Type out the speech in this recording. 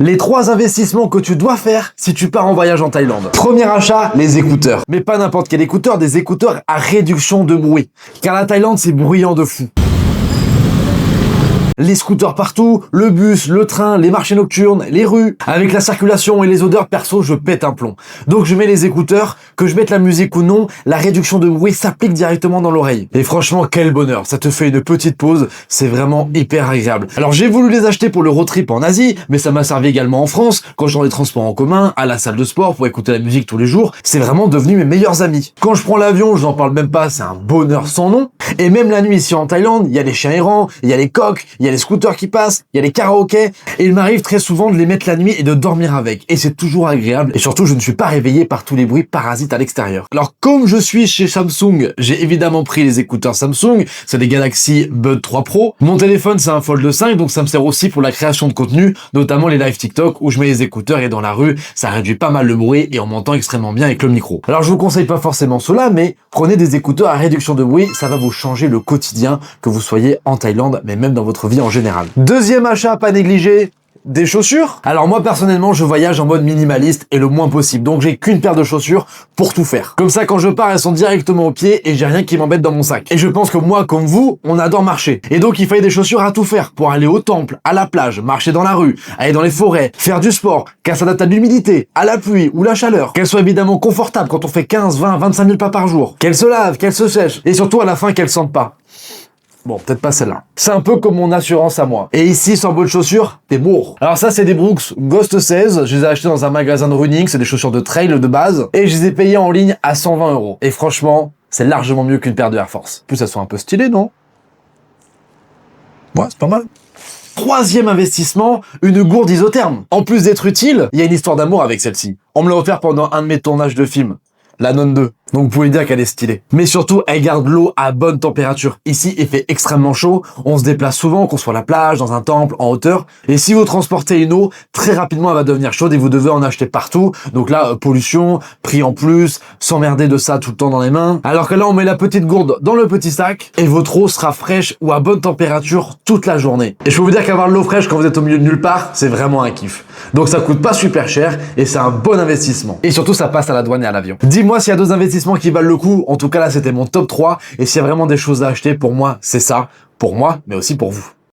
Les 3 investissements que tu dois faire si tu pars en voyage en Thaïlande. Premier achat, les écouteurs. Mais pas n'importe quel écouteur, des écouteurs à réduction de bruit. Car la Thaïlande, c'est bruyant de fou. Les scooters partout, le bus, le train, les marchés nocturnes, les rues. Avec la circulation et les odeurs, perso, je pète un plomb. Donc je mets les écouteurs, que je mette la musique ou non, la réduction de bruit s'applique directement dans l'oreille. Et franchement, quel bonheur. Ça te fait une petite pause, c'est vraiment hyper agréable. Alors j'ai voulu les acheter pour le road trip en Asie, mais ça m'a servi également en France, quand je suis dans les transports en commun, à la salle de sport, pour écouter la musique tous les jours. C'est vraiment devenu mes meilleurs amis. Quand je prends l'avion, je n'en parle même pas, c'est un bonheur sans nom. Et même la nuit ici en Thaïlande, il y a les chiens errants, il y a les coqs, il y a les scooters qui passent, il y a les karaokés, et il m'arrive très souvent de les mettre la nuit et de dormir avec. Et c'est toujours agréable, et surtout je ne suis pas réveillé par tous les bruits parasites à l'extérieur. Alors comme je suis chez Samsung, j'ai évidemment pris les écouteurs Samsung, c'est des Galaxy Buds 3 Pro. Mon téléphone c'est un Fold 5, donc ça me sert aussi pour la création de contenu, notamment les lives TikTok où je mets les écouteurs et dans la rue, ça réduit pas mal le bruit et on m'entend extrêmement bien avec le micro. Alors je vous conseille pas forcément cela, mais prenez des écouteurs à réduction de bruit, ça va vous changer le quotidien, que vous soyez en Thaïlande, mais même dans votre vie en général. Deuxième achat à pas négliger, des chaussures. Alors moi personnellement je voyage en mode minimaliste et le moins possible, donc j'ai qu'une paire de chaussures pour tout faire. Comme ça quand je pars elles sont directement au pied et j'ai rien qui m'embête dans mon sac. Et je pense que moi comme vous, on adore marcher. Et donc il fallait des chaussures à tout faire pour aller au temple, à la plage, marcher dans la rue, aller dans les forêts, faire du sport, qu'elles s'adaptent à l'humidité, à la pluie ou la chaleur, qu'elles soient évidemment confortables quand on fait 15, 20, 25 000 pas par jour, qu'elles se lavent, qu'elles se sèchent et surtout à la fin qu'elles sentent pas. Bon, peut-être pas celle-là. C'est un peu comme mon assurance à moi. Et ici, sans bonnes chaussures, t'es mort. Alors ça, c'est des Brooks Ghost 16. Je les ai achetés dans un magasin de running. C'est des chaussures de trail de base. Et je les ai payées en ligne à 120 €. Et franchement, c'est largement mieux qu'une paire de Air Force. En plus, elles sont un peu stylées, non? Ouais, c'est pas mal. Troisième investissement, une gourde isotherme. En plus d'être utile, il y a une histoire d'amour avec celle-ci. On me l'a offert pendant un de mes tournages de film. La Nonne 2. Donc vous pouvez dire qu'elle est stylée. Mais surtout, elle garde l'eau à bonne température. Ici, il fait extrêmement chaud. On se déplace souvent, qu'on soit à la plage, dans un temple, en hauteur. Et si vous transportez une eau, très rapidement, elle va devenir chaude et vous devez en acheter partout. Donc là, pollution, prix en plus, s'emmerder de ça tout le temps dans les mains. Alors que là, on met la petite gourde dans le petit sac et votre eau sera fraîche ou à bonne température toute la journée. Et je peux vous dire qu'avoir de l'eau fraîche quand vous êtes au milieu de nulle part, c'est vraiment un kiff. Donc ça coûte pas super cher et c'est un bon investissement. Et surtout, ça passe à la douane et à l'avion. Dis-moi s'il y a d'autres investissements qui valent le coup. En tout cas, là, c'était mon top 3. Et s'il y a vraiment des choses à acheter, pour moi, c'est ça. Pour moi, mais aussi pour vous.